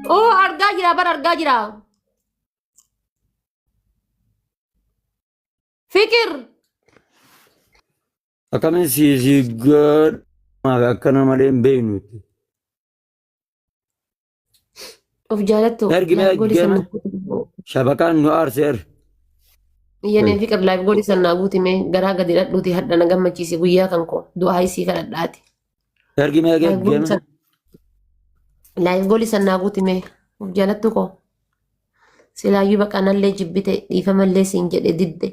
Oh, argaa jira bar argaa jira. Fikir. Akkamiin si godha akkana malee hin beeknu. Of jaalattu. Ergi mee eeggame shabakaan nu aarseer. Iyyanii fikir live godhi sannaa guuti mee garaa gadi dhadhuuti hadha na gammachiisi guyyaa kan koo du'aa isii kadhadhaati. Ergi mee eeggame. Live godhi sannaa guuti mee of jaalattu koo. Silaayyuu baqanallee jibbite dhiifamallee siin jedhe didde.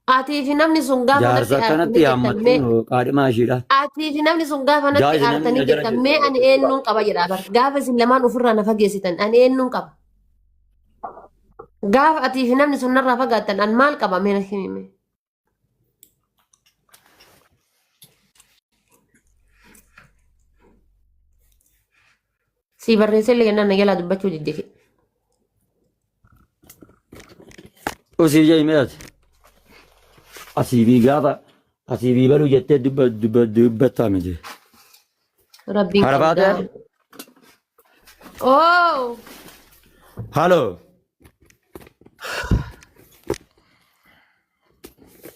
Ati fi namni sun gaafa Jaarsa kanatti yaammatu qaadhimaa ishiidha. Ati fi namni sun gaafa natti Jaarsi namni aartanii na jala jettan mee ani eenyuun qaba jedhaa bar. Gaafa isin lamaan ofirraa na fageessitan ani eenyuun qaba. Gaafa ati fi namni sun narraa fagaattan an maal qaba mee na himime. Si barreessee illee kennaan na jalaa dubbachuu jijjiire. Usii jeemeeti. Asiibii gaafa asiibii baruu jettee dubbattaa miti. Rabbiin Harabaate. Oh! Halloo.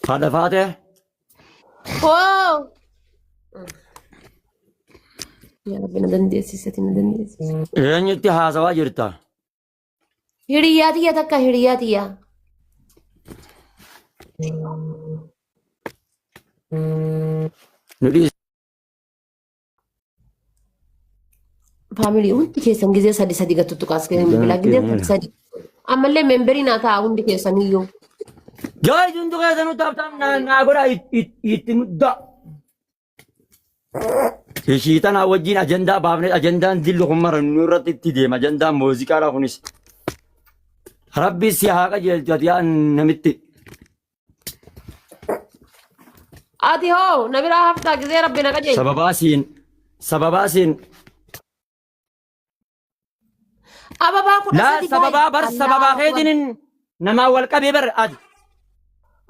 Haadha faate. Oh! Yaa Rabbi na dandeessisati na dandeessisa. Eenyutti haasawaa jirta? Hiriyaa tiyya takka hiriyaa tiyya. Nudhiis. Faamilii hundi keessan gizee sadi sadi gattutu kaas bilaa gizee sadi sadi. Ammallee memberii naa ta'a hundi keessan iyyuu. Jaa isintu keessanuu taphatan naa godha itti mudda. Ishiitanaa wajjin ajandaa baafne ajandaan dillu kun mara nu irratti itti deema ajandaan muuziqaadha kunis. Rabbi si haa qajeelchu ati yaa namitti. Ati hoo na biraa haftaa gizee Rabbi na qajeelchu. Sababaa siin. Ababaa kudha Laa sadi sababaa bar sababaa keetiin namaa wal qabee bar ati.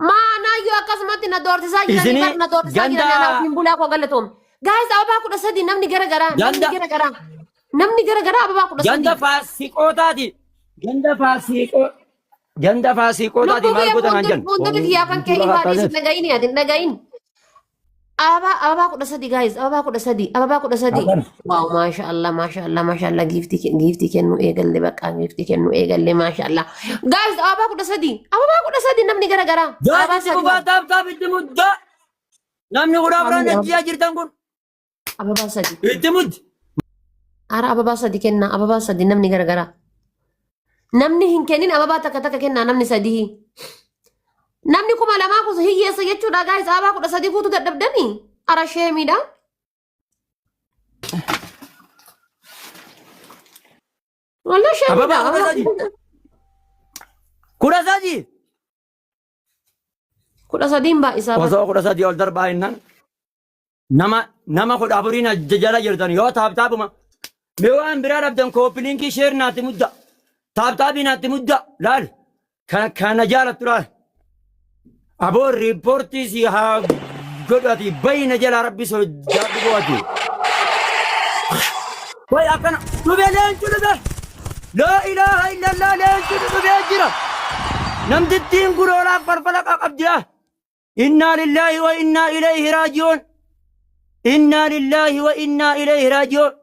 Maanaayyoo akkasumatti na doorsisaa jiranii bar na doorsisaa jiranii anaaf hin bulaa koo galatoom. Gaayis ababaa kudha sadi namni gara garaa namni gara garaa namni gara garaa ababaa kudha sadi. Ganda faasiqootaati. Ganda faasiqootaati maal godhan an jedhu. Fuuldurri kiyyaa kan kee ifaadhiis dhaga'iin ati hin dhaga'iin. Ababaa kudha sadi gaayis ababaa kudha sadi. Waaw maashaallah giiftii kennu eegalle baqqaa giiftii kennu eegalle maashaallah. Gaayis ababaa kudha sadi namni gara garaa. Gaasi bubaa taaptaap itti muddaa. Namni kudha biraan ajjiyaa jirtan kun. Ababaa sadi. Itti muddi. Ara ababaa sadi kennaa ababaa sadi namni gara garaa. Namni hin kennin ababaa takka takka kennaa namni sadii. Namni kuma lamaa kuusu hiyyeessa jechuudha gaayis ababaa kudha sadii guutuu dadhabdanii. Ara sheemiidha. Wallah sheemiidha. Ababaa kudha sadi. Kudha sadi. Kudha sadiin baay'isaa. Osoo kudha sadii ol darbaa hinnan. Nama kudha afuriin jala jirtan yoo taaptaapuma. Mee waan biraa dhabdan kooppiliinkii sheer naatti mudda. Taaptaabii naatti mudda. Laal. Kana jaalattu laal. Aboo riippoortii si haa godhati bayina jala rabbi sojaadhu gooti. Way akkana dhubee leencu dhube. Laa ilaaha illallah leencu dhubee jira. Namtittiin guroolaaf farfalaqa qabdiyaa. Innaa lillaahi wa innaa ilayhi raaji'uun. Innaa lillaahi wa innaa ilayhi raaji'uun.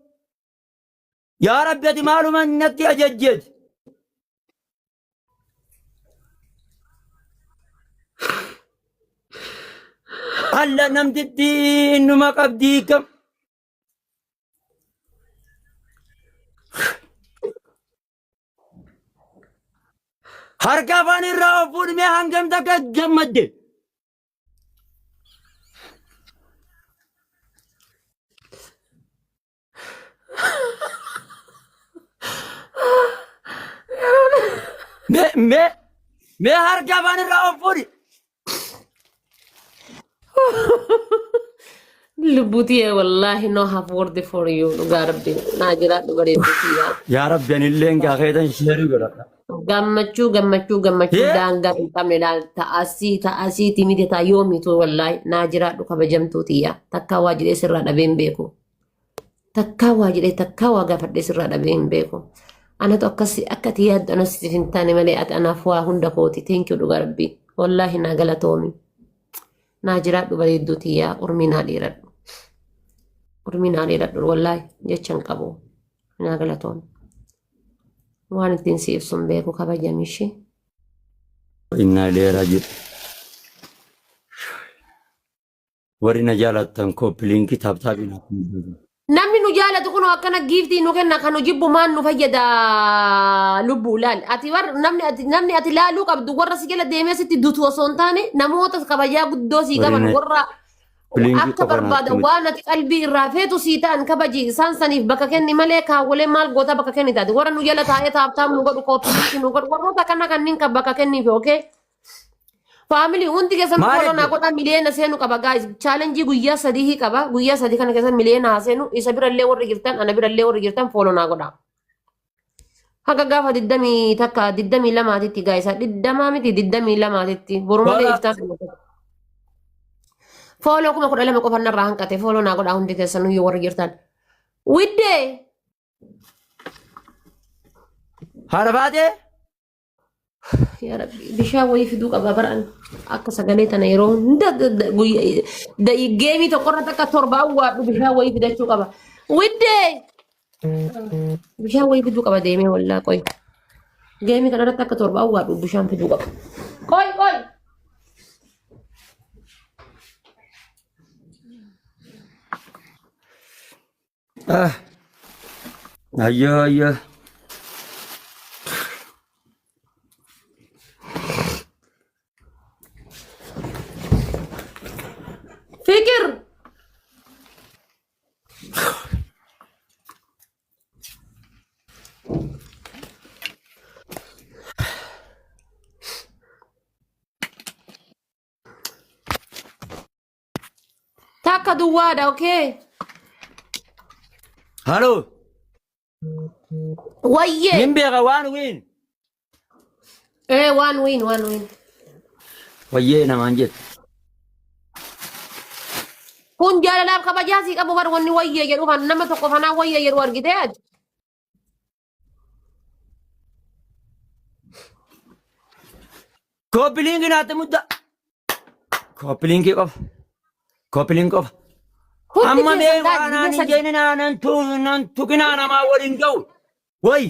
Yaa Rabbi ati maaluma natti ajajjeeti. Alla namtittiin numa qabdii kam. Harka afaan irraa of fuudhimee hangam takka gammadde. Mee harka afaan irraa of fuudhi. Lubbuutii wallaahi no have word for you dhugaa rabbi naa jiraadhu bareedduu yaa. Yaa Rabbi ani illee gaakeetan sheerii godhadha. Gammachuu daangaa hin qabne laal ta'asii timide ta'a yoomitu wallaahi naa jiraadhu kabajamtuuti yaa takka waa jiree sirraa dhabeen beeku. Takkaawaa jedhee takkaawaa gaafadhee sirraa dhabee hin beeku. Anatu akkasii akkati yaaddu anas siif hin taane malee ati anaaf waa hunda kooti. Teenkii dhugaa rabbii. Wallaahi naa galatoomi. Naa jiraadhu bareedduu tiyyaa urmii naa dheeradhu. Urmii naa dheeradhu wallaahi jecha hin qabu. Naa galatoomi. Waan ittiin si ibsu hin beeku kabajamishee. Innaa dheeraa jiru. Warri na jaalatan koppiliinkii taaptaabii naaf mijatu. Namni nu jaalatu kun akkana giiftii nu kenna kan jibbu maan nu fayyada lubbuu laal. Ati war namni ati laaluu qabdu warra si jala deemee sitti dutu osoo hin taane namoota kabajaa guddoo sii qaban warra akka barbaadan waan ati qalbii irraa feetu sii ta'an kabaji isaan saniif bakka kenni malee kaawwalee maal goota bakka kenni taate warra nu jala taa'ee taaptaam nu godhu kooppiitti nu godhu warroota akkana kanneen kan bakka kenniif ookee. Family hundi keessan follow naa godha miliyoona seenu qaba guys challenge guyyaa sadii qaba guyyaa sadii kana keessan miliyoona seenu isa birallee warri jirtan ana birallee warri jirtan follow naa godha haga gaafa 20 takka 22 titti guys 20 miti 22 titti borumalee iftaan follow kuma 12 qofa narraa hanqate follow naa godha hundi keessan yoo warri jirtan widde Harbaate يا ربي بشاوي في دوق أبران أكس قليتنا يرون ده يجيمي تقرن تك تربة وبشاوي في ده شو قبا ودي بشاوي في دوق أبا ديمي ولا كوي جيمي كنا تك تربة وبشام في دوق كوي كوي أيوه أيوه فكر تاكا دوادة اوكي هلو ويه من بيغا وان وين ايه وان وين ويينا ما نجد كون جالalaaf kabajaa si qabu bar wanni wayye jedhu kan nama tokko fanaa wayye jedhu argite ati koppiliinki naatti mudda koppiliinki qofa amma mee waanaan hin jeeninaa nan tuqinaa namaa waliin ga'u way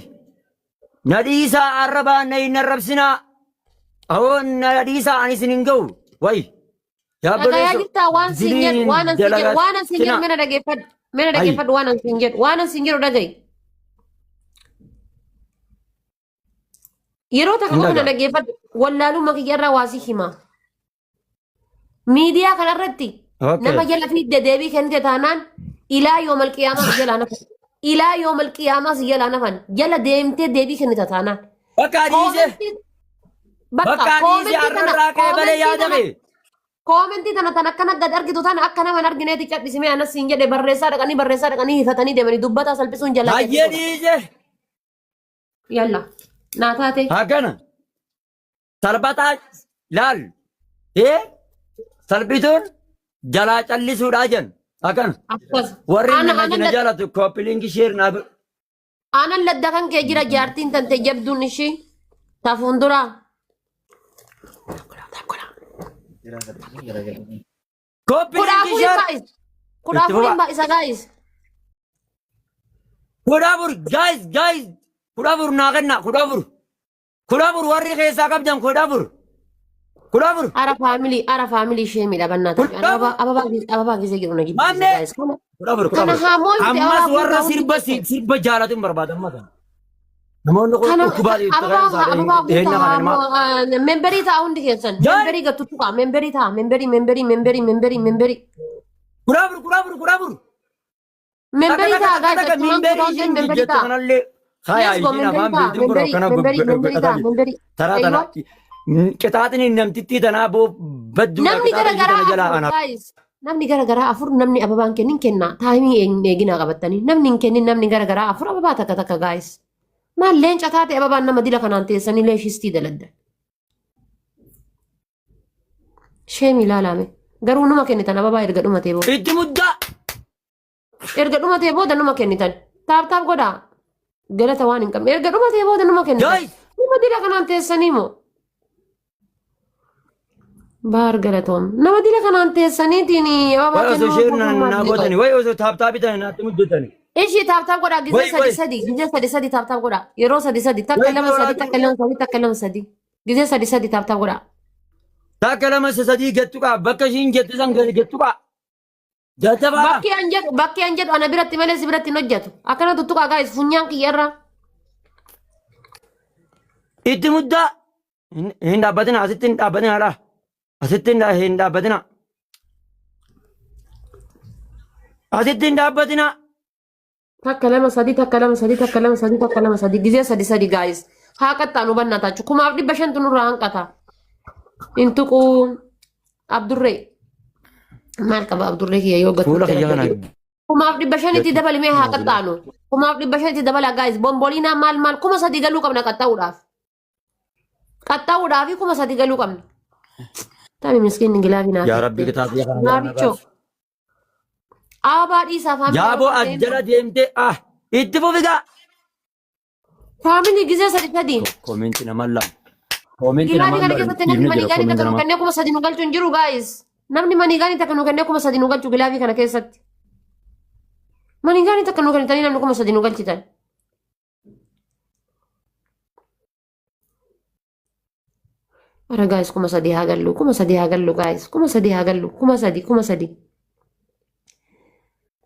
na dhiisaa arrabaa na hin arrabsinaa awoon na dhiisaa anis hin ga'u way Nagaya jirta waan sinjet waanan sinjet mena dhageeffadhu waanan sinjedhu dhagayi yeroo takka kana dhageeffadhu wallaalummaa kiyyarraa waasi hima miidiyaa kanarratti nama jala fidde deebii kennite taanaan ilaa yoomal qiyaamaa si jalaa nafan jala deemtee deebii kennite taanaan bakka dhiise arrarraa kee balee yaadame Koomenti tana akkana gad argitu tana akka nama argineeti cadhisimee anas siin jedhe barreessaa dhaqanii hifatanii deemanii dubbataa salphisuun jalaa baay'ee dhiise yalla naa taate akkana salphataa laal salphituun jalaa callisuudhaa jen akkana akkas warri nama jaalatu koppiliinki sheer naa aanan ladda kan kee jira jaartiin tante jabduun ishii tafuunduraa Kudafur isa guys. Kudafur naa kenna kudafur warri keessaa qabdan kudafur. Ara family ishee miidhagannaa taate ababaa gisee jiru na gidduu guys. Kudafur. Kana hamoo Ammas warra sirba jaalatu hin barbaadan mata. Namoonni kun dhukkubaadhi memberii ta'a hundi keessan memberii gattutu ta'a memberii ta'a memberii kudafur memberii ta'a guys memberii ta'a qixaaxini namtittii tanaa badduu namni garagaraa afur namni ababaan kennin kenna taayimii eeginaa qabattanii namni hin kennin namni garagaraa afur ababaa takka guys maal leenca taate ababaan nama dila kanaan teessanii leeshistii daladda sheemi ilaalame garuu numa kennitan ababaa erga dhumatee booda itti muddaa Erga dhumatee booda numa kennitan. Taap godhaa. Galata waan hin qabne. Erga dhumatee booda numa kennitan. Guys! Numa dila kanaan teessanii moo? Baar galatoom. Nama dila kanaan teessaniitiin ababaa Way osoo share naa gootani. Way osoo taaptaabitan naatti muddatani. Ishii taap godhaa gizee sadi taap godhaa. Yeroo sadi takka lama sadi takka lama sadi. Gizee sadi taap godhaa. Takka lama sadii gettu qaa bakka ishiin jettu san gettu qaa. Jaltabaa. Bakki an jedhu ana biratti malee si biratti hin hojjetu. Akkana tuttuqaa gaa'is funyaan kiyyarra. Itti muddaa. Hin dhaabbatina asitti hin dhaabbatina dha. Asitti hin dhaabbatina. Asitti hin dhaabbatina. Takka lama sadi gizee sadi gaa'is. Haa qaxxaan hubannaa tachu. Kumaaf 500 nurraa hanqata. Intuquu Abdurree. Maal qaba Abdurree kiyya yoo Fuula kiyya kana. Kumaaf 500 dabalimee haa qaxxaanu. Kumaaf 500 dabala gaa'is. Bomboliinaa maal 3,000 galuu qabna qaxxaa'uudhaaf. Qaxxaa'uudhaaf 3,000 galuu qabna. Taami miskiin gilaafii naaf. Yaa Rabbi kitaaba kana. Naafichoo. Abaa dhiisaa faamilii. Yaaboo ajjala deemtee itti fufigaa. Faamilii gizee sadi. Koomenti nama lama. Koomenti Gilaafii nama kana lama. keessatti namni manigaanii takka nu kennee 3,000 nu galchu hin jiru gaa'is. Namni manigaanii takka nu kennee 3,000 nu galchu gilaafii kana keessatti. Manigaanii takka nu kennitanii namni 3,000 nu galchitan. Ara gaa'is 3,000 haa gallu gaa'is 3,000 haa gallu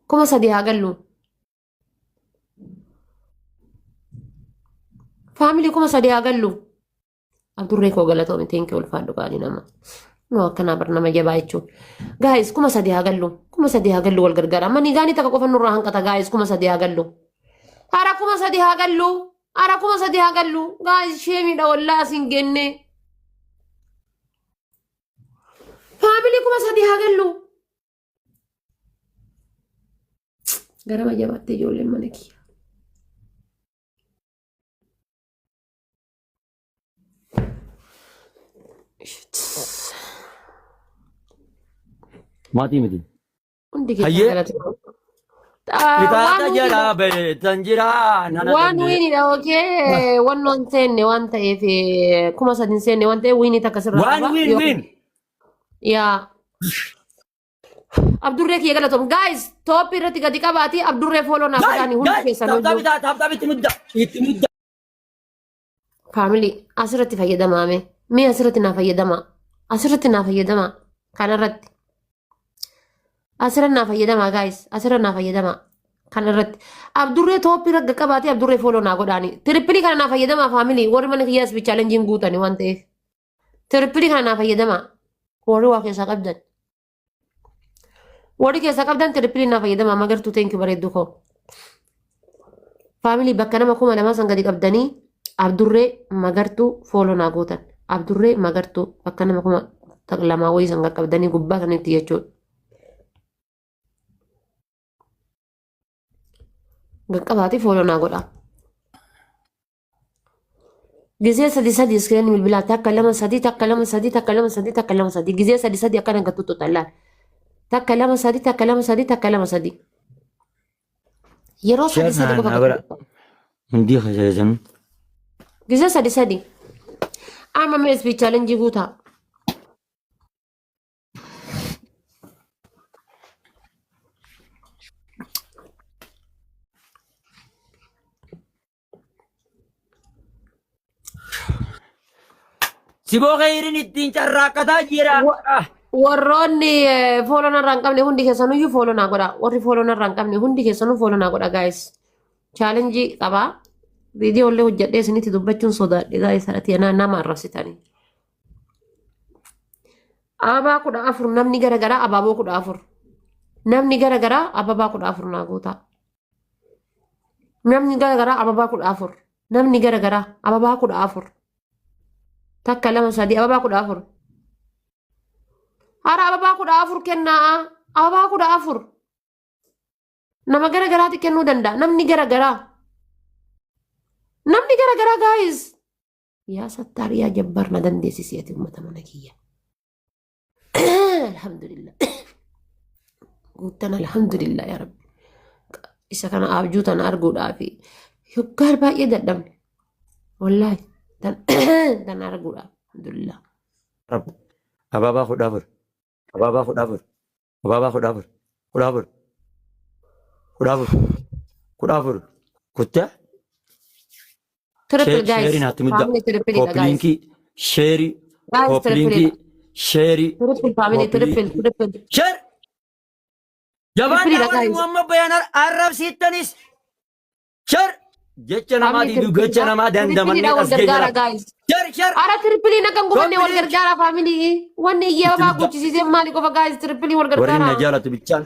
3,000 haa gallu. Faamilii 3,000 haa gallu. Abdurree koo galatoomii teenkee ulfaadhu qaali nama. Nu akkanaa bar nama jabaa jechuun. Gaa'is 3,000 haa gallu. 3,000 haa gallu wal gargaara. Manigaanii takka qofa nurraa hanqata gaa'is 3,000 haa gallu. Ara 3,000 haa gallu. Ara 3,000 haa gallu. Gaa'is sheemiidha wallaa asiin genne. Faamilii 3,000 haa gallu. Garama jabaattee ijoolleen mana kiyya. Maatii miti. Hundi Hayyee. keessa Kitaaba jalaa beektan jiraa. waan wiinidha okee wannoon seenne waan ta'eef 3,000 seenne waan ta'eef wiinii takka sirraa Waan win. yaa Abdurree kiyya galatoom gaayis tooppii irratti gadi qabaati Abdurree fooloo naaf godhaanii hundi keessan hojii Taaptaabi itti mudda. Itti mudda. faamilii asirratti fayyadamaame mee asirratti naa fayyadamaa kanarratti asirratti naa fayyadamaa gaayis asirratti naa fayyadamaa kanarratti Abdurree tooppii irratti qabaati Abdurree fooloo naa godhaanii tirippilii kana naa fayyadamaa faamilii warri mana kiyyaas bichaalenjiin guutani waan ta'eef tirippilii kana naa fayyadamaa warri waa keessaa qabdan. Warri keessa qabdan tirippilii naa fayyadamaa magartuu teenkii bareeddu koo. Faamilii bakka nama 2,000 san gadi qabdanii Abdurree magartuu fooloo naa gootan. Abdurree magartuu bakka nama 2,000 wayii san qaqqabdanii gubbaa sanitti jechuudha. Gaqqabaati fooloo naa godha. Gizee sadi iskireen bilbilaa takka 2 takka 2 gizee sadi akkana gattuutu tallaan. Takka 2 yeroo sadi qofa Hundi fayyadamu. gizee sadi amma mee speech challenge guutaa Siboo khayriin ittiin carraaqataa jira. warroonni fooloo narraa hin qabne hundi keessanuyyuu fooloo naa godha warri fooloo narraa hin qabne hundi keessanuu fooloo naa godha gaayis chaalenjii qabaa viidiyoo illee hojjedhee isinitti dubbachuun sodaadhe gaayis haadhati nama arrabsitanii ababaa 14 namni garagaraa abaaboo 14 namni garagaraa ababaa 14 naa guutaa namni garagaraa ababaa 14 namni garagaraa ababaa 14 takka 2 ababaa 14 Hara ababaa 14 kennaa ababaa 14 nama garagaraatti kennuu danda'a namni garagaraa gaayis yaa sattaar yaa jabbar na dandeessisi ati uummata mana kiyya alhamdulillah guuttan alhamdulillah yaa rabbi isa kana abjuu tan arguudhaafi yoggaan baay'ee dadhabne wallaahi tan arguudhaaf alhamdulillah. Ababaa kudha afur. Ababaa kudha afur. Ababaa kudha afur. Kudha afur. Kudha afur. Kudha afur. Kuttee. Triple guys. Sheerii naatti mudda. Family triple dha guys. Koppiliinkii. Sheerii. Guys Koppiliinkii. Sheerii. triple family triple. Sheer. Jabaan Triple dha daawwanni guys. Muhammad Bayyaan arrabsiittanis. Sheer. Jecha namaa Family diiduu triple jecha dha. namaa Triple dandamanii dha wal as ga'e gargaara jala. guys. Sheer sheer. Ara triple na kan gubanne wal Koppiliink. gargaara family. Wanni iyyaa baa Itti mudda. guchisiisee maali qofa guys triple wal Warri gargaara. na jaalatu bichaan.